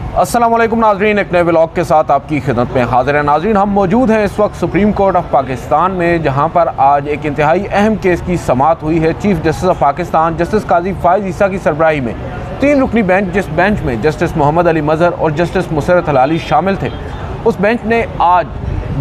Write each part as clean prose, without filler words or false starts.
अस्सलाम वालेकुम नाजरीन, एक नए व्लॉग के साथ आपकी खिदमत में हाजिर है। नाजरीन, हम मौजूद हैं इस वक्त सुप्रीम कोर्ट ऑफ पाकिस्तान में, जहां पर आज एक इंतहाई अहम केस की समाअत हुई है। Chief justice of Pakistan justice Qazi Faez Isa की सरबराही में 3 रुकनी बेंच, जिस बेंच में जस्टिस मोहम्मद अली मज़हर और जस्टिस मुसर्रत हलाली शामिल थे, उस बेंच ने आज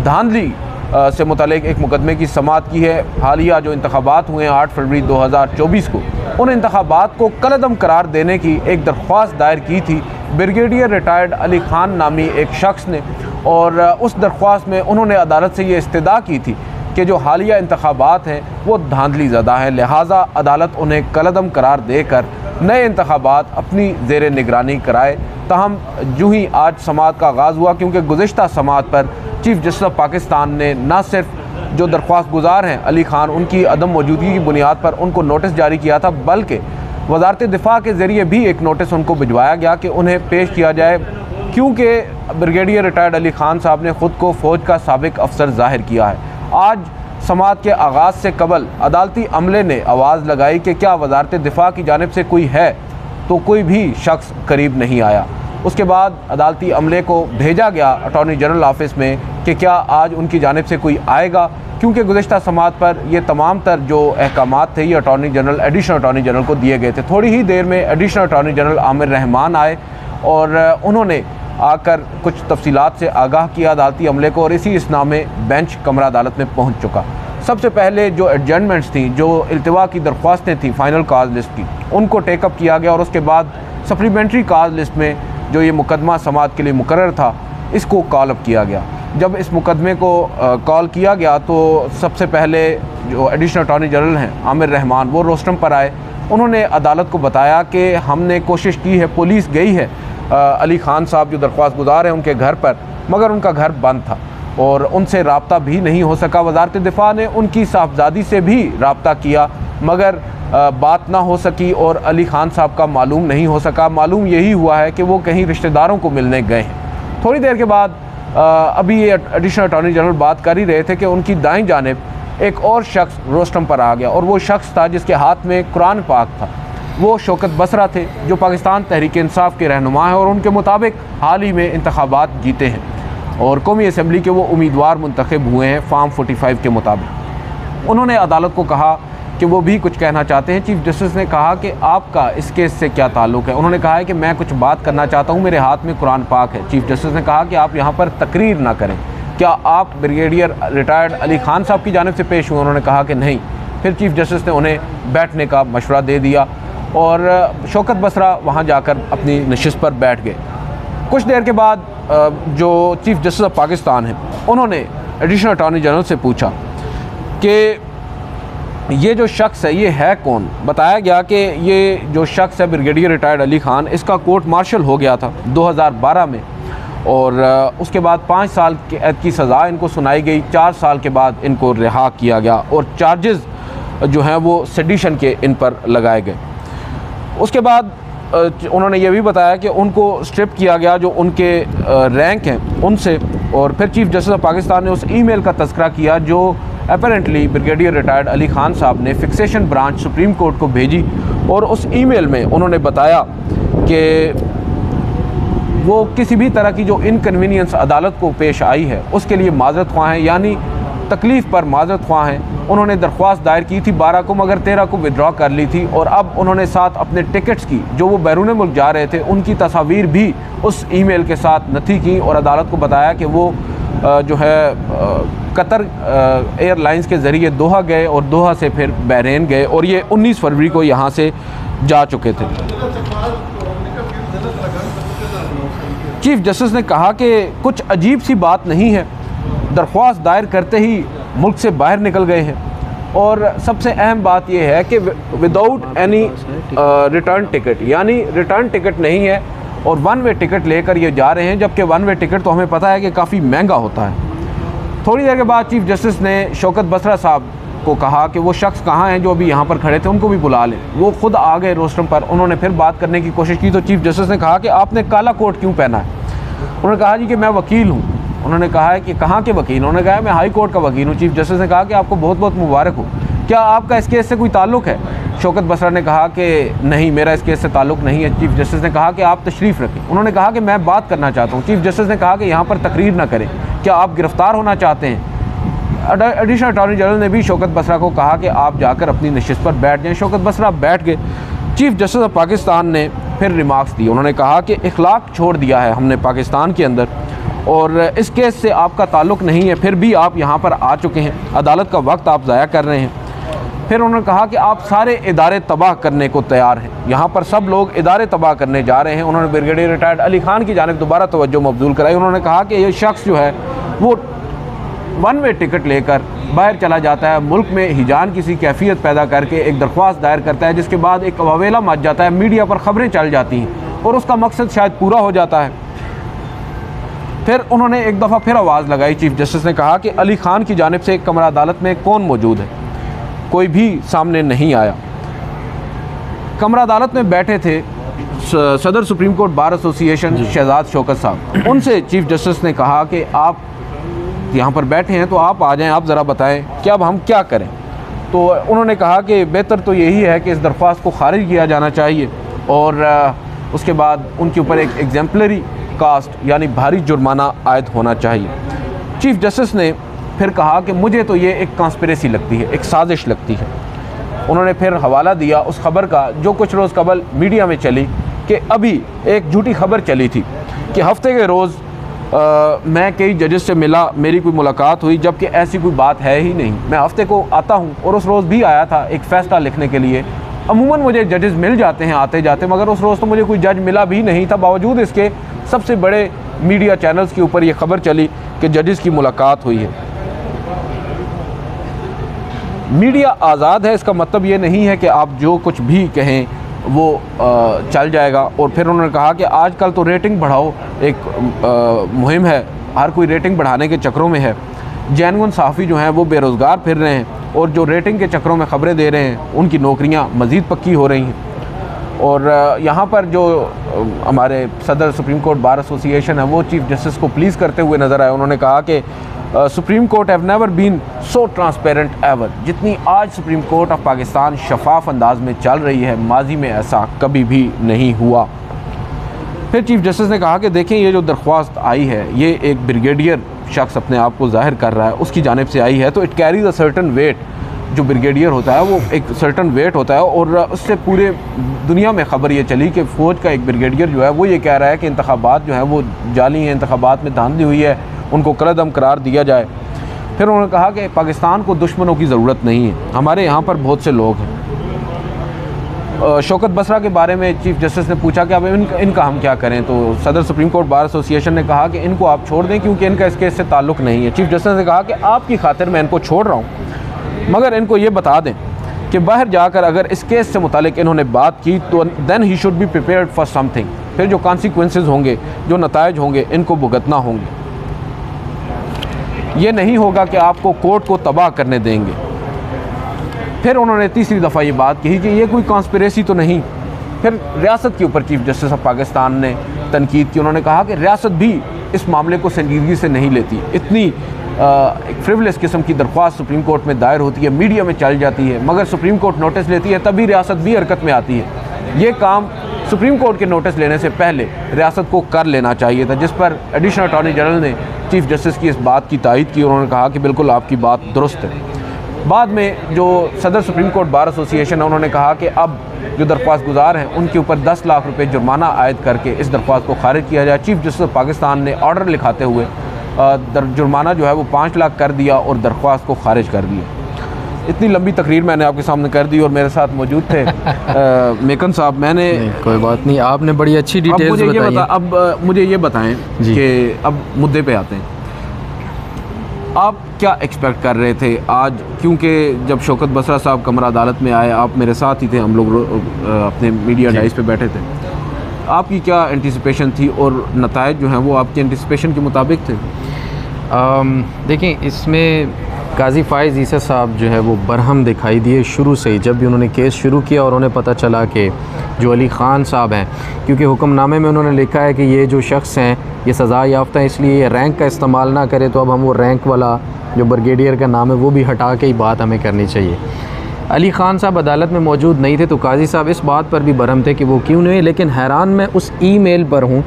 धांधली से मुतालिक एक मुकदमे की समाअत की है। हालिया जो इंतखाबात हुए हैं 8 फरवरी 2024 को, उन इंतखाबात को कलअदम करार देने की एक दरख्वास्त दायर की थी ब्रिगेडियर रिटायर्ड अली खान नामी एक शख्स ने, और उस दरख्वास्त में उन्होंने अदालत से ये इस्तदा की थी कि जो हालिया इंतखाबात हैं वो धांधली ज़दा हैं, लिहाजा अदालत उन्हें कलअदम करार देकर नए इंतखाबात अपनी ज़ेर निगरानी कराए। तहम यूँ ही आज समाअत का आगाज़ हुआ, क्योंकि गुज़िश्ता समाअत पर चीफ जस्टिस ऑफ पाकिस्तान ने न सिर्फ जो दरख्वास्त गुजार हैं अली खान, उनकी अदम मौजूदगी की बुनियाद पर उनको नोटिस जारी किया था, बल्कि वज़ारत दिफ़ा के ज़रिए भी एक नोटिस उनको भिजवाया गया कि उन्हें पेश किया जाए, क्योंकि ब्रिगेडियर रिटायर्ड अली खान साहब ने ख़ुद को फ़ौज का साबिक अफसर ज़ाहिर किया है। आज समाअत के आगाज़ से कबल अदालती अमले ने आवाज़ लगाई कि क्या वज़ारत दिफ़ा की जानिब से कोई है, तो कोई भी शख्स करीब नहीं आया। उसके बाद अदालती अमले को भेजा गया अटॉर्नी जनरल ऑफिस में कि क्या आज उनकी जानिब से कोई आएगा, क्योंकि गुज़िश्ता समाअत पर ये तमाम तर जो अहकामात थे ये attorney general, additional attorney general को दिए गए थे। थोड़ी ही देर में additional attorney general Aamir Rahman आए और उन्होंने आकर कुछ तफसीलात से आगाह किया अदालती अमले को, और इसी इसना में बेंच कमरा अदालत में पहुँच चुका। सबसे पहले जो एडजमेंट्स थी, जो इल्तिवा की दरख्वास्तें थी फाइनल काज लिस्ट की, उनको टेकअप किया गया, और उसके बाद सप्लीमेंट्री काज लिस्ट में जो ये मुकदमा समाअत के लिए मुकर्रर था, इसको कॉल अप किया गया। जब इस मुकदमे को कॉल किया गया तो सबसे पहले जो एडिशनल अटॉर्नी जनरल हैं आमिर रहमान, वो रोस्टम पर आए। उन्होंने अदालत को बताया कि हमने कोशिश की है, पुलिस गई है अली खान साहब जो दरख्वास्त गुजार हैं उनके घर पर, मगर उनका घर बंद था और उनसे रब्ता भी नहीं हो सका। वज़ारत दिफ़ा ने उनकी साहबजादी से भी रब्ता किया, मगर बात ना हो सकी और अली खान साहब का मालूम नहीं हो सका। मालूम यही हुआ है कि वो कहीं रिश्तेदारों को मिलने गए हैं। थोड़ी देर के बाद अभी ये एडिशनल अटॉर्नी जनरल बात कर ही रहे थे कि उनकी दाईं जानिब एक और शख्स रोस्टम पर आ गया, और वो शख्स था जिसके हाथ में कुरान पाक था। वो शौकत बसरा थे, जो पाकिस्तान तहरीक इंसाफ के रहनुमा हैं, और उनके मुताबिक हाल ही में इंतखाबात जीते हैं और कौमी असम्बली के वो उम्मीदवार मुंतखब हुए हैं फॉर्म 45 के मुताबिक। उन्होंने अदालत को कहा कि वो भी कुछ कहना चाहते हैं। चीफ जस्टिस ने कहा कि आपका इस केस से क्या ताल्लुक़ है। उन्होंने कहा है कि मैं कुछ बात करना चाहता हूँ, मेरे हाथ में कुरान पाक है। चीफ जस्टिस ने कहा कि आप यहाँ पर तकरीर ना करें, क्या आप ब्रिगेडियर रिटायर्ड अली खान साहब की जानिब से पेश हुए? उन्होंने कहा कि नहीं। फिर चीफ जस्टिस ने उन्हें बैठने का मशवरा दे दिया और शौकत बसरा वहाँ जाकर अपनी नशिस्त पर बैठ गए। कुछ देर के बाद जो चीफ जस्टिस ऑफ पाकिस्तान हैं, उन्होंने एडिशनल अटॉर्नी जनरल से पूछा कि ये जो शख्स है ये है कौन। बताया गया कि ये जो शख्स है ब्रिगेडियर रिटायर्ड अली खान, इसका कोर्ट मार्शल हो गया था 2012 में, और उसके बाद 5 साल की सज़ा इनको सुनाई गई। 4 साल के बाद इनको रिहा किया गया और चार्जेस जो हैं वो सेडिशन के इन पर लगाए गए। उसके बाद उन्होंने ये भी बताया कि उनको स्ट्रिप किया गया जो उनके रैंक हैं उनसे, और फिर चीफ जस्टिस ऑफ पाकिस्तान ने उस ईमेल का तस्करा किया जो apparently brigadier retired Ali Khan साहब ने फिक्सेशन ब्रांच सुप्रीम कोर्ट को भेजी, और उस ईमेल में उन्होंने बताया कि वो किसी भी तरह की जो इनकन्वीनियंस अदालत को पेश आई है उसके लिए माज़रत ख्वाह हैं, यानी तकलीफ़ पर माज़रत ख्वाह हैं। उन्होंने दरख्वास्त दायर की थी 12 को, मगर 13 को विड्रॉ कर ली थी, और अब उन्होंने साथ अपने टिकट्स की जो वो बैरून मुल्क जा रहे थे उनकी तस्वीर भी उस ईमेल के साथ नथी की, और अदालत को बताया कि वो जो है कतर एयरलाइंस के ज़रिए दोहा गए और दोहा से फिर बहरीन गए, और ये 19 फरवरी को यहाँ से जा चुके थे। चीफ जस्टिस ने कहा कि कुछ अजीब सी बात नहीं है, दरख्वास्त दायर करते ही मुल्क से बाहर निकल गए हैं, और सबसे अहम बात यह है कि विदाउट एनी रिटर्न टिकट, यानी रिटर्न टिकट नहीं है, और 1 वे टिकट लेकर ये जा रहे हैं, जबकि 1 वे टिकट तो हमें पता है कि काफ़ी महंगा होता है। थोड़ी देर के बाद चीफ जस्टिस ने शौकत बसरा साहब को कहा कि वो शख्स कहाँ हैं जो अभी यहाँ पर खड़े थे, उनको भी बुला लें। वो खुद आ गए रोस्टम पर। उन्होंने फिर बात करने की कोशिश की तो चीफ जस्टिस ने कहा कि आपने काला कोट क्यों पहना है? उन्होंने कहा जी कि मैं वकील हूँ। उन्होंने कहा है कि कहाँ के वकील? उन्होंने कहा मैं हाई कोर्ट का वकील हूँ। चीफ जस्टिस ने कहा कि आपको बहुत बहुत मुबारक हो, क्या आपका इस केस से कोई ताल्लुक़ है? शौकत बसरा ने कहा कि नहीं, मेरा इस केस से ताल्लुक़ नहीं है। चीफ जस्टिस ने कहा कि आप तशरीफ़ रखें। उन्होंने कहा कि मैं बात करना चाहता हूँ। चीफ जस्टिस ने कहा कि यहाँ पर तकरीर ना करें, क्या आप गिरफ़्तार होना चाहते हैं? एडिशनल अटॉर्नी जनरल ने भी शौकत बसरा को कहा कि आप जाकर अपनी नशिस्त पर बैठ जाएँ। शौकत बसरा बैठ गए। चीफ जस्टिस ऑफ पाकिस्तान ने फिर रिमार्क्स दिए। उन्होंने कहा कि इखलाक छोड़ दिया है हमने पाकिस्तान के अंदर, और इस केस से आपका ताल्लुक़ नहीं है, फिर भी आप यहाँ पर आ चुके हैं, अदालत का वक्त आप ज़ाया कर रहे हैं। फिर उन्होंने कहा कि आप सारे इदारे तबाह करने को तैयार हैं, यहाँ पर सब लोग इदारे तबाह करने जा रहे हैं। उन्होंने ब्रिगेडियर रिटायर्ड अली खान की जानिब दोबारा तवज्जो मबज़ूल कराई। उन्होंने कहा कि ये शख्स जो है वो वन वे टिकट लेकर बाहर चला जाता है, मुल्क में हिजान किसी कैफियत पैदा करके एक दरख्वास्त दायर करता है, जिसके बाद एक वावेला मच जाता है, मीडिया पर ख़बरें चल जाती हैं और उसका मकसद शायद पूरा हो जाता है। फिर उन्होंने एक दफ़ा फिर आवाज़ लगाई। चीफ जस्टिस ने कहा कि अली खान की जानिब से कमरा अदालत में कौन मौजूद है? कोई भी सामने नहीं आया। कमरा अदालत में बैठे थे सदर Supreme Court Bar Association Shahzad Shaukat साहब। उनसे चीफ जस्टिस ने कहा कि आप यहाँ पर बैठे हैं तो आप आ जाएं, आप ज़रा बताएं कि अब हम क्या करें। तो उन्होंने कहा कि बेहतर तो यही है कि इस दरख्वास्त को खारिज किया जाना चाहिए, और उसके बाद उनके ऊपर एक एग्जाम्पलरी कास्ट यानी भारी जुर्माना आयद होना चाहिए। चीफ जस्टिस ने फिर कहा कि मुझे तो ये एक कॉन्स्पिरेसी लगती है, एक साजिश लगती है। उन्होंने फिर हवाला दिया उस खबर का जो कुछ रोज़ कबल मीडिया में चली, कि अभी एक झूठी खबर चली थी कि हफ्ते के रोज़ मैं कई जजेस से मिला, मेरी कोई मुलाकात हुई, जबकि ऐसी कोई बात है ही नहीं। मैं हफ्ते को आता हूँ और उस रोज़ भी आया था एक फ़ैसला लिखने के लिए। अमूमन मुझे जजेस मिल जाते हैं आते जाते, मगर उस रोज़ तो मुझे कोई जज मिला भी नहीं था। बावजूद इसके सबसे बड़े मीडिया चैनल्स के ऊपर ये खबर चली कि जजेस की मुलाकात हुई है। मीडिया आज़ाद है, इसका मतलब ये नहीं है कि आप जो कुछ भी कहें वो चल जाएगा। और फिर उन्होंने कहा कि आजकल तो रेटिंग बढ़ाओ एक मुहिम है, हर कोई रेटिंग बढ़ाने के चक्रों में है। जैनुइन सहाफ़ी जो हैं वो बेरोज़गार फिर रहे हैं, और जो रेटिंग के चक्रों में ख़बरें दे रहे हैं उनकी नौकरियां मज़ीद पक्की हो रही हैं। और यहाँ पर जो हमारे सदर सुप्रीम कोर्ट बार एसोसिएशन है वो चीफ जस्टिस को प्लीज़ करते हुए नज़र आए। उन्होंने कहा कि Supreme Court have never been so transparent ever. जितनी आज सुप्रीम कोर्ट ऑफ पाकिस्तान शफाफ अंदाज में चल रही है, माजी में ऐसा कभी भी नहीं हुआ। फिर चीफ जस्टिस ने कहा कि देखें, ये जो दरख्वास्त आई है ये एक ब्रिगेडियर शख्स अपने आप को ज़ाहिर कर रहा है, उसकी जानिब से आई है, तो it carries a certain weight. जो ब्रिगेडियर होता है वो एक सर्टन वेट होता है, और उससे पूरे दुनिया में ख़बर ये चली कि फ़ौज का एक ब्रिगेडियर जो है वो ये कह रहा है कि इंतखाबात जो हैं वो जाली हैं, इंतखाबात में धांधली हुई है, उनको कलअदम करार दिया जाए। फिर उन्होंने कहा कि पाकिस्तान को दुश्मनों की ज़रूरत नहीं है, हमारे यहाँ पर बहुत से लोग हैं। शौकत बसरा के बारे में चीफ जस्टिस ने पूछा कि अब इनका हम क्या करें, तो सदर सुप्रीम कोर्ट बार एसोसिएशन ने कहा कि इनको आप छोड़ दें क्योंकि इनका इस केस से ताल्लुक़ नहीं है। चीफ जस्टिस ने कहा कि आपकी खातिर मैं इनको छोड़ रहा हूँ, मगर इनको ये बता दें कि बाहर जाकर अगर इस केस से मुतालिक इन्होंने बात की तो then he should be prepared for something. फिर जो कॉन्सिक्वेंसेस होंगे, जो नताइज होंगे, इनको भुगतना होंगे। ये नहीं होगा कि आपको कोर्ट को तबाह करने देंगे। फिर उन्होंने तीसरी दफ़ा ये बात कही कि ये कोई कॉन्स्पिरेसी तो नहीं। फिर रियासत के ऊपर चीफ जस्टिस ऑफ पाकिस्तान ने तनकीद की। उन्होंने कहा कि रियासत भी इस मामले को संजीदगी से नहीं लेती। इतनी एक फ्रिवलेस किस्म की दरख्वास्त सुप्रीम कोर्ट में दायर होती है, मीडिया में चल जाती है, मगर सुप्रीम कोर्ट नोटिस लेती है, तभी रियासत भी हरकत में आती है। ये काम सुप्रीम कोर्ट के नोटिस लेने से पहले रियासत को कर लेना चाहिए था, जिस पर एडिशनल अटॉर्नी जनरल ने चीफ जस्टिस की इस बात की तायद की। उन्होंने कहा कि बिल्कुल आपकी बात दुरुस्त है। बाद में जो सदर सुप्रीम कोर्ट बार एसोसिएशन है उन्होंने कहा कि अब जो दरख्वास्त गुजार हैं उनके ऊपर 10 लाख रुपए जुर्माना आयद करके इस दरख्वास्त को खारिज किया जाए। चीफ जस्टिस ऑफ पाकिस्तान ने ऑर्डर लिखाते हुए जुर्माना जो है वो 5 लाख कर दिया और दरख्वास्त को खारिज कर दिया। इतनी लंबी तकरीर मैंने आपके सामने कर दी और मेरे साथ मौजूद थे मेकन साहब। मैंने कोई बात नहीं, आपने बड़ी अच्छी डिटेल्स बताई। अब मुझे ये बताएं कि अब मुद्दे पे आते हैं। आप क्या एक्सपेक्ट कर रहे थे आज, क्योंकि जब शौकत बसरा साहब कमरा अदालत में आए, आप मेरे साथ ही थे, हम लोग अपने मीडिया डाइस पे बैठे थे, आपकी क्या एंटिसिपेशन थी और नताइज जो हैं वो आपकी एंटिसिपेशन के मुताबिक थे? देखें, इसमें काजी फ़ाइज़ ईसा साहब जो है वो बरहम दिखाई दिए शुरू से ही। जब भी उन्होंने केस शुरू किया और उन्हें पता चला कि जो अली ख़ान साहब हैं, क्योंकि हुक्मनामे में उन्होंने लिखा है कि ये जो शख्स हैं ये सज़ा याफ्ता हैं, इसलिए ये रैंक का इस्तेमाल ना करे, तो अब हम वो रैंक वाला जो ब्रिगेडियर का नाम है वो भी हटा के ही बात हमें करनी चाहिए। अली ख़ान साहब अदालत में मौजूद नहीं थे तो काजी साहब इस बात पर भी बरहम थे कि वो क्यों नहीं, लेकिन हैरान मैं उस ईमेल पर हूँ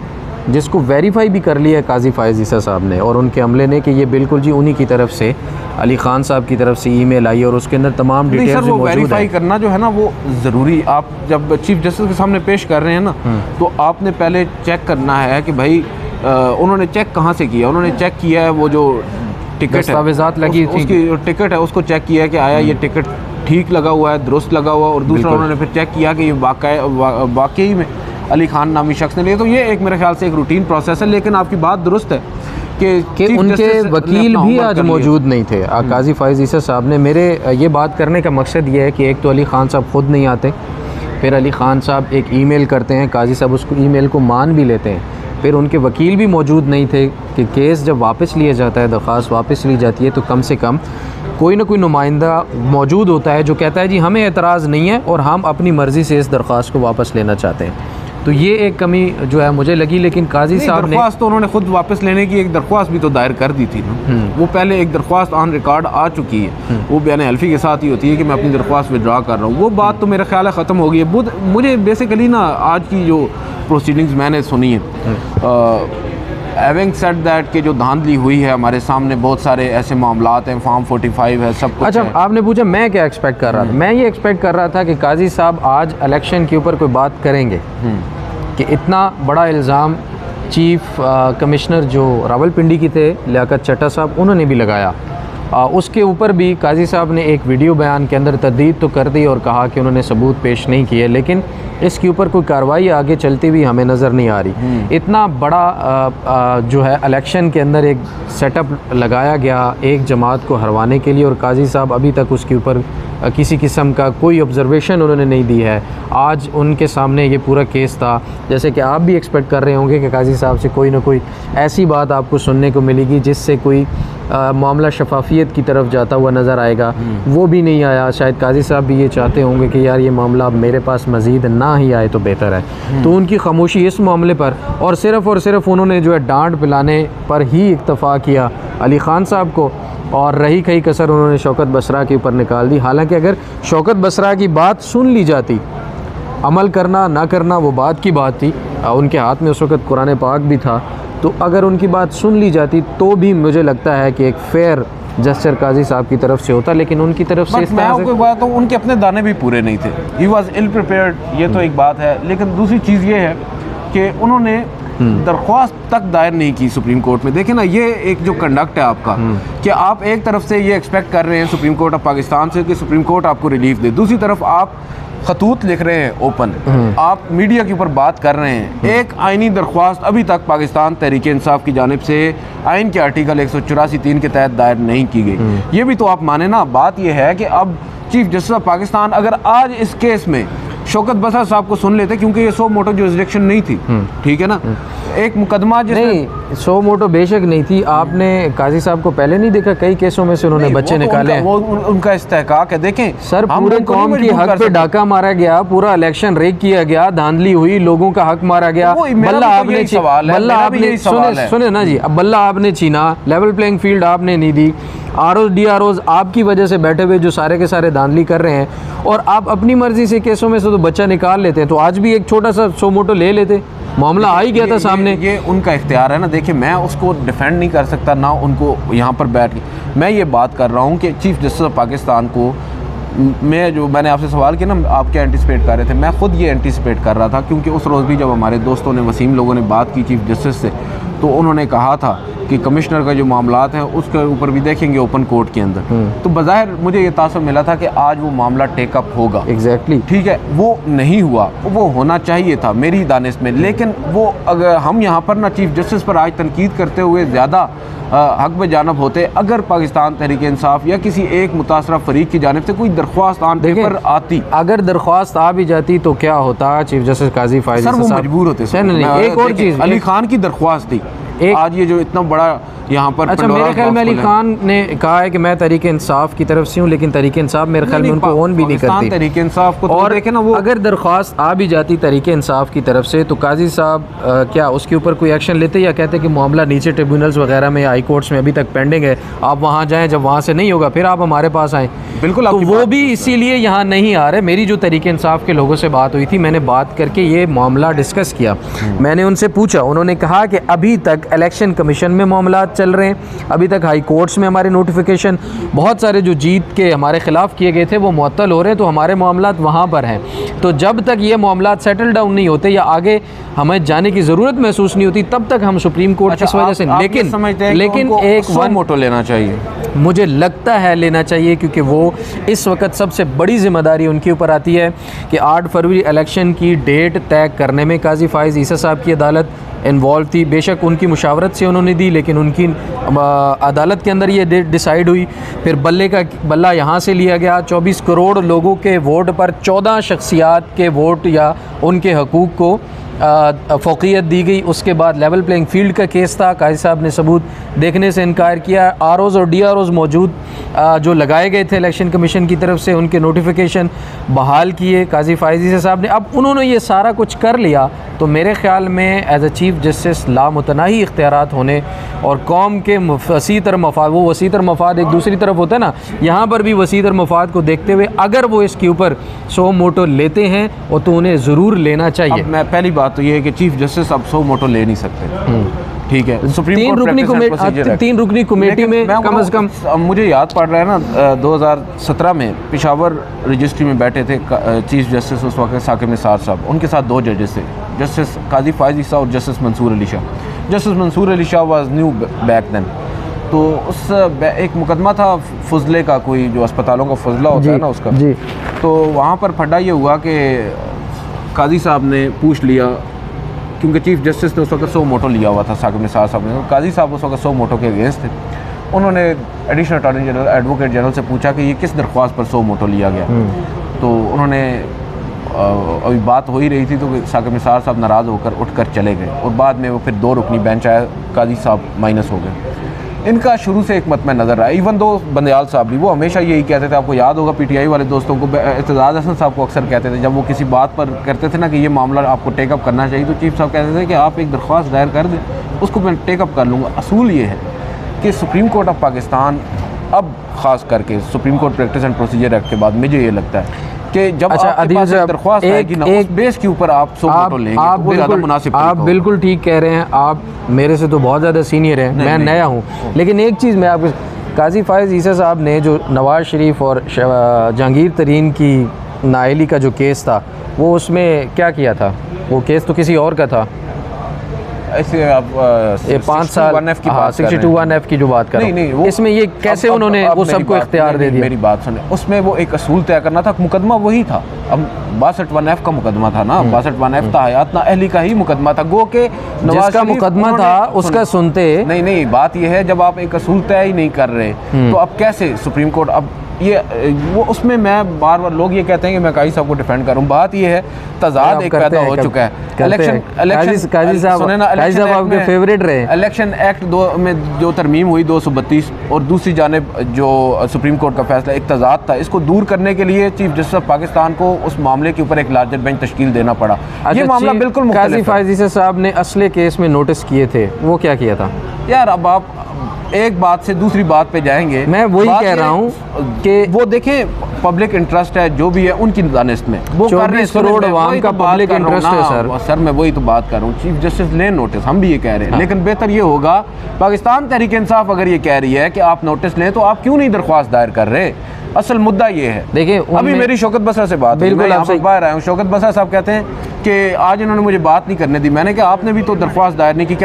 जिसको वेरीफाई भी कर लिया है काजी फ़ाइज़ ईसा साहब ने और उनके अमले ने कि ये बिल्कुल जी उन्हीं की तरफ से, अली ख़ान साहब की तरफ से ईमेल आई और उसके अंदर तमाम डिटेल्स मौजूद है। वेरीफाई करना जो है ना वो ज़रूरी, आप जब चीफ जस्टिस के सामने पेश कर रहे हैं ना तो आपने पहले चेक करना है कि भाई उन्होंने चेक कहाँ से किया। उन्होंने चेक किया है वो जो टिकट दस्तावेज़ात लगी थी, उसकी टिकट है उसको चेक किया कि आया ये टिकट ठीक लगा हुआ है, दुरुस्त लगा हुआ, और दूसरा उन्होंने फिर चेक किया कि ये वाकई में अली ख़ान नामी शख्स ने लिया। तो ये एक मेरे ख्याल से एक रूटीन प्रोसेस है। लेकिन आपकी बात दुरुस्त है कि उनके वकील भी आज मौजूद नहीं थे। काजी फ़ाइज़ ईसा साहब ने, मेरे ये बात करने का मकसद ये है कि एक तो अली ख़ान साहब ख़ुद नहीं आते, फिर अली ख़ान साहब एक ईमेल करते हैं, काजी साहब उसको ईमेल को मान भी लेते हैं, फिर उनके वकील भी मौजूद नहीं थे कि केस जब वापस लिया जाता है, दरख्वास्त वापस ली जाती है तो कम से कम कोई ना कोई नुमाइंदा मौजूद होता है जो कहता है जी हमें एतराज़ नहीं है और हम अपनी मर्ज़ी से इस दरख्वास्त को वापस लेना चाहते हैं। तो ये एक कमी जो है मुझे लगी। लेकिन काजी साहब ने दरख्वास्त तो उन्होंने खुद वापस लेने की एक दरख्वास्त भी तो दायर कर दी थी ना। वो पहले एक दरख्वास्त ऑन रिकॉर्ड आ चुकी है, वो बयान हल्फी के साथ ही होती है कि मैं अपनी दरख्वास्त विड्रा कर रहा हूँ। वो बात तो मेरा ख्याल है ख़त्म हो गई है। मुझे बेसिकली ना आज की जो प्रोसीडिंग्स मैंने सुनी है, हैविंग सेड दैट कि जो धांधली हुई है हमारे सामने, बहुत सारे ऐसे मामलात हैं, फॉर्म 45 है, सब कुछ अच्छा है। आपने पूछा मैं क्या एक्सपेक्ट कर रहा था। मैं ये एक्सपेक्ट कर रहा था कि काजी साहब आज इलेक्शन के ऊपर कोई बात करेंगे कि इतना बड़ा इल्ज़ाम चीफ कमिश्नर जो रावलपिंडी की थे लियाकत चट्टा साहब उन्होंने भी लगाया। उसके ऊपर भी काजी साहब ने एक वीडियो बयान के अंदर तरदीद तो कर दी और कहा कि उन्होंने सबूत पेश नहीं किए, लेकिन इसके ऊपर कोई कार्रवाई आगे चलती हुई हमें नज़र नहीं आ रही। इतना बड़ा जो है इलेक्शन के अंदर एक सेटअप लगाया गया एक जमात को हरवाने के लिए और काजी साहब अभी तक उसके ऊपर किसी किस्म का कोई ऑब्जर्वेशन उन्होंने नहीं दी है। आज उनके सामने ये पूरा केस था, जैसे कि आप भी एक्सपेक्ट कर रहे होंगे कि काजी साहब से कोई ना कोई ऐसी बात आपको सुनने को मिलेगी जिससे कोई मामला शफाफियत की तरफ जाता हुआ नज़र आएगा। वो भी नहीं आया। शायद काजी साहब भी ये चाहते होंगे कि यार ये मामला अब मेरे पास मज़ीद ना ही आए तो बेहतर है। तो उनकी खामोशी इस मामले पर और सिर्फ़ उन्होंने जो है डांट पिलाने पर ही इक्तफ़ा किया अली ख़ान साहब को, और रही कई कसर उन्होंने शौकत बसरा के ऊपर निकाल दी। हालांकि अगर शौकत बसरा की बात सुन ली जाती, अमल करना ना करना वो बात की बात थी, उनके हाथ में उस वक़्त कुरान पाक भी था, तो अगर उनकी बात सुन ली जाती तो भी मुझे लगता है कि एक फेयर जस्टिस काजी साहब की तरफ से होता। लेकिन उनकी तरफ से इस तरह से बात तो उनके अपने दाने भी पूरे नहीं थे। ही वॉज इल प्रिपेयर्ड, ये तो एक बात है। लेकिन दूसरी चीज़ ये है कि उन्होंने दरख्वास्त तक दायर नहीं की सुप्रीम कोर्ट में। देखें ना, ये एक जो कंडक्ट है आपका कि आप एक तरफ से ये एक्सपेक्ट कर रहे हैं सुप्रीम कोर्ट ऑफ पाकिस्तान से कि सुप्रीम कोर्ट आपको रिलीफ दे, दूसरी तरफ आप खतूत लिख रहे हैं ओपन, आप मीडिया के ऊपर बात कर रहे हैं। एक आइनी दरख्वास्त अभी तक पाकिस्तान तहरीक इंसाफ की जानिब से आइन के आर्टिकल 184(3) के तहत दायर नहीं की गई। ये भी तो आप माने ना। बात यह है कि अब चीफ जस्टिस ऑफ पाकिस्तान अगर आज इस केस में शौकत बसरा साहब को सुन लेते, क्योंकि ये सो मोटो जुरिसडिक्शन नहीं थी, ठीक है ना, एक मुकदमा नहीं सो मोटो बेशक नहीं थी। आपने काजी साहब को पहले नहीं देखा, कई केसों में से उन्होंने बच्चे निकाले हैं। वो उनका इस्तेहकाक है। देखें सर, पूरे कौम की हक पे डाका मारा गया, पूरा इलेक्शन रेक किया गया, धांधली हुई, लोगों का हक मारा गया। बल्ला आपने सुने ना जी, अब बल्ला आपने छीना, लेवल प्लेइंग फील्ड आपने नहीं दी, DROs आपकी वजह से बैठे हुए जो सारे के सारे धांधली कर रहे हैं, और आप अपनी मर्जी से केसों में से तो बच्चा निकाल लेते हैं। तो आज भी एक छोटा सा सो मोटो ले लेते, मामला आ ही गया था सामने। ये उनका इख्तियार है ना। देखिए, मैं उसको डिफेंड नहीं कर सकता ना उनको यहाँ पर बैठ के। मैं ये बात कर रहा हूँ कि चीफ जस्टिस ऑफ पाकिस्तान को, मैंने आपसे सवाल किया ना, आप क्या एंटिसिपेट कर रहे थे, मैं खुद ये एंटिसिपेट कर रहा था, क्योंकि उस रोज़ भी जब हमारे दोस्तों ने, वसीम लोगों ने बात की चीफ जस्टिस से, तो उन्होंने कहा था कि कमिश्नर का जो मामलात हैं उसके ऊपर भी देखेंगे ओपन कोर्ट के अंदर। तो बज़ाहिर मुझे ये तासुर मिला था कि आज वो मामला टेकअप होगा। एग्जैक्टली ठीक है, वो नहीं हुआ। वो होना चाहिए था मेरी दानिश में। लेकिन वो, अगर हम यहाँ पर ना चीफ जस्टिस पर आज तनकीद करते हुए ज़्यादा हक में जानब होते, अगर पाकिस्तान तहरीक इंसाफ या किसी एक मुतासरा फरीक की जानिब से कोई दरख्वास्त ऑन पेपर आती, अगर दरख्वास्त आ भी जाती तो क्या होता, चीफ जस्टिस काजी फ़ाइज़ सर वो मजबूर होते। एक और चीज़, अली खान की दरख्वास्त थी, आज ये जो इतना बड़ा यहाँ पर। अच्छा, मेरे ख्याल में अली खान ने कहा है कि मैं तहरीक इंसाफ की तरफ से हूँ, लेकिन तहरीक इंसाफ मेरे ख्याल में उनको ओन भी नहीं करती। तहरीक इंसाफ को और देखे ना, वो अगर दरख्वास्त आ भी जाती तहरीक इंसाफ की तरफ से तो काजी साहब क्या उसके ऊपर कोई एक्शन लेते, या कहते कि मामला नीचे ट्रिब्यूनल्स वगैरह में, हाई कोर्ट्स में अभी तक पेंडिंग है, आप वहाँ जाएँ, जब वहाँ से नहीं होगा फिर आप हमारे पास आएँ। बिल्कुल, तो वो भी इसीलिए यहाँ नहीं आ रहे। मेरी जो तहरीक इंसाफ के लोगों से बात हुई थी, मैंने बात करके ये मामला डिस्कस किया, मैंने उनसे पूछा, उन्होंने कहा कि अभी तक इलेक्शन कमीशन में मामला चल रहे हैं, अभी तक हाई कोर्ट्स में हमारे नोटिफिकेशन बहुत सारे जो जीत के हमारे ख़िलाफ़ किए गए थे वो मुअत्तल हो रहे हैं, तो हमारे मामलात वहाँ पर हैं। तो जब तक ये मामलात सेटल डाउन नहीं होते या आगे हमें जाने की ज़रूरत महसूस नहीं होती, तब तक हम सुप्रीम कोर्ट की वजह से, लेकिन एक वन मोटो लेना चाहिए, मुझे लगता है लेना चाहिए, क्योंकि वो इस वक्त सबसे बड़ी ज़िम्मेदारी उनके ऊपर आती है कि 8 फरवरी इलेक्शन की डेट तय करने में काजी फ़ाइज़ ईसा साहब की अदालत इन्वॉल्व थी। बेशक उनकी मुशावरत से उन्होंने दी, लेकिन उनकी अदालत के अंदर ये डेट डिसाइड हुई। फिर बल्ला यहाँ से लिया गया, 24 करोड़ लोगों के वोट पर 14 शख्सियात के वोट या उनके हकूक़ को फ़ौक़ियत दी गई। उसके बाद लेवल प्लेइंग फील्ड का केस था, काजी साहब ने सबूत देखने से इनकार किया। आरओज़ और डीआरओज़ मौजूद जो लगाए गए थे इलेक्शन कमीशन की तरफ से, उनके नोटिफिकेशन बहाल किए काजी फ़ाइज़ ईसा साहब ने। अब उन्होंने ये सारा कुछ कर लिया, तो मेरे ख़्याल में एज ए चीफ़ जस्टिस लामुतनाही इख्तियारात होने और कौम के वसीतर मफाद, वो वसीतर मफाद एक दूसरी तरफ होता है ना, यहाँ पर भी वसीतर मफाद को देखते हुए अगर वो इसके ऊपर सो मोटो लेते हैं और तो उन्हें ज़रूर लेना चाहिए। मैं पहली बात तो ये है कि चीफ जस्टिस अब सो मोटो ले नहीं सकते, ठीक है। सुप्रीम तीन रुकनी कमेटी में कम से कम मुझे याद पड़ रहा है ना, 2017 में पेशावर रजिस्ट्री में बैठे थे चीफ जस्टिस उस वक्त साकिब निसार साहब, उनके साथ 2 जजेस थे, जस्टिस काजी फ़ाइज़ ईसा और justice Mansoor Ali Shah. Justice Mansoor Ali Shah was new back then, तो उस एक मुकदमा था फजले का, कोई जो अस्पतालों का फजला होता है ना उसका जी। तो वहाँ पर फड्डा ये हुआ कि काजी साहब ने पूछ लिया, क्योंकि चीफ जस्टिस ने उस वक्त सो मोटो लिया हुआ था साकिब निसार साहब ने, तो काजी साहब उस वक्त सो मोटो के अगेंस्ट थे। उन्होंने additional attorney general advocate general से पूछा कि ये किस दरख्वास्त पर सो मोटो लिया गया। तो उन्होंने अभी बात हो ही रही थी, तो साकिब निसार साहब नाराज़ होकर उठकर चले गए, और बाद में वो फिर 2 रुकनी बेंच आया, काजी साहब माइनस हो गए। इनका शुरू से एक मत में नज़र रहा, इवन दो बंदयाल साहब भी, वो हमेशा यही कहते थे, आपको याद होगा पीटीआई वाले दोस्तों को, एतजाज़ हसन साहब को अक्सर कहते थे, जब वो किसी बात पर करते थे ना कि ये मामला आपको टेकअप करना चाहिए, तो चीफ साहब कहते थे कि आप एक दरख्वास्त दायर कर दें, उसको मैं टेकअप कर लूँगा। असूल ये है कि सुप्रीम कोर्ट ऑफ पाकिस्तान अब ख़ास करके supreme court practice and procedure act के बाद मुझे ये लगता है कि जब आपके पास एक दरख्वास्त आएगी ना, उस बेस के ऊपर आप सो मोटो लेंगे, वो ज़्यादा मुनासिब। आप बिल्कुल ठीक कह रहे हैं, आप मेरे से तो बहुत ज़्यादा सीनियर हैं, मैं नया हूँ, लेकिन एक चीज़ मैं आपको, काजी फ़ाइज़ ईसा साहब ने जो नवाज़ शरीफ और जहांगीर तरीन की नाअहली का जो केस था, वो उसमें क्या किया था? वो केस तो किसी और का था, ऐसे आप 5 साल 62(1)(f) की जो बात कर रहे हैं, इसमें ये कैसे उन्होंने वो सबको इख्तियार दे दिया? मेरी बात सुने, उसमें वो एक असूल तय करना था, मुकदमा वही था। अब 62(1)(f) का मुकदमा था ना, 62(1)(f) था हयात नाअहली का ही मुकदमा था, गो के नवाज का मुकदमा था उसका सुनते नहीं, बात ये है जब आप एक असूल तय ही नहीं कर रहे तो अब कैसे सुप्रीम कोर्ट, अब ये वो उसमें मैं बार बार लोग ये कहते हैं कि मैं काजी साहब को डिफेंड करूं, बात ये है तजाद एक पैदा हो चुका है। इलेक्शन काजी साहब आपके फेवरेट रहे। इलेक्शन एक्ट 2 में जो तरमीम हुई 232, और दूसरी जानिब जो सुप्रीम कोर्ट का फैसला, एक तजाद था, इसको दूर करने के लिए चीफ जस्टिस ऑफ पाकिस्तान को उस मामले के ऊपर एक लार्जर बेंच तश्कील देना पड़ा। ये मामला बिल्कुल मुख्तलिफ है। काजी फ़ाइज़ ईसा साहब ने असले केस में नोटिस किए थे, वो क्या किया था यार? अब आप एक बात से दूसरी बात पे जाएंगे, मैं वही कह रहा हूँ कि वो देखें पब्लिक इंटरेस्ट है जो भी है उनकी दानिश में, वो 24 करोड़ अवाम का पब्लिक इंटरेस्ट है सर मैं वही तो बात कर रहा हूँ। चीफ जस्टिस लें नोटिस, हम भी ये कह रहे हैं, लेकिन बेहतर ये होगा, पाकिस्तान तहरीक इंसाफ अगर ये कह रही है कि आप नोटिस लें, तो आप क्यों नहीं दरख्वास्त दायर कर रहे? असल मुद्दा ये है। देखिए अभी मेरी शौकत बसरा से बात, बिल्कुल आपसे बाहर आया हूँ, शौकत बसरा साहब कहते हैं कि आज इन्होंने मुझे बात नहीं करने दी। मैंने कहा आपने भी तो दरख्वास्त दायर नहीं की।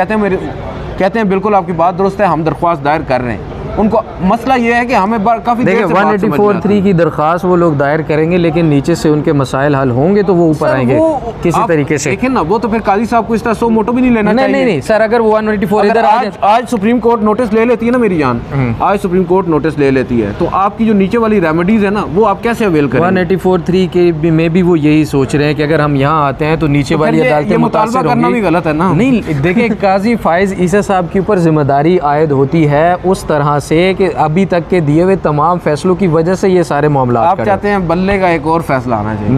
कहते हैं बिल्कुल आपकी बात दुरुस्त है, हम दरख्वास्त दायर कर रहे हैं। उनको मसला ये है कि हमें काफ़ी देर देखिए से बात समझ में आती 184(3) की दरख्वास्त वो लोग दायर करेंगे, लेकिन नीचे से उनके मसाइल हल होंगे तो वो ऊपर सर, आएंगे वो किसी आप तरीके से। देखें ना, वो तो फिर काजी साहब को इस तरह सो मोटो भी नहीं लेना नहीं चाहिए। नहीं नहीं सर, अगर वो 184 अगर इधर आ आज, आज सुप्रीम कोर्ट नोटिस ले लेती है ना मेरी जान, आज सुप्रीम कोर्ट नोटिस ले लेती है, तो आपकी जो नीचे वाली रेमेडीज है ना, वो आप कैसे अवेल करेंगे? 184(3) के में भी वो यही सोच रहे हैं कि अगर हम यहाँ आते हैं तो नीचे तो वाली फिर अदालतें ये मुतालबा मुतासिर करना होंगी। भी गलत है ना। नहीं देखिए, काजी फाइज ईसा साहब के ऊपर जिम्मेदारी आयद होती है उस तरह से कि अभी तक के दिए हुए तमाम फैसलों की वजह से ये सारे मामला आप चाहते हैं बल्ले का एक और फैसला आना चाहिए।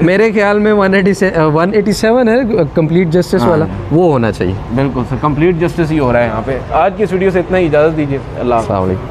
मेरे ख्याल में 187 है कंप्लीट जस्टिस वाला, वो होना चाहिए। बिल्कुल सर, कंप्लीट जस्टिस ही हो रहा है यहाँ पे। आज की इस वीडियो से इतना ही, इजाज़त दीजिए। अल्लाह हाफ़िज़। अस्सलाम वालेकुम।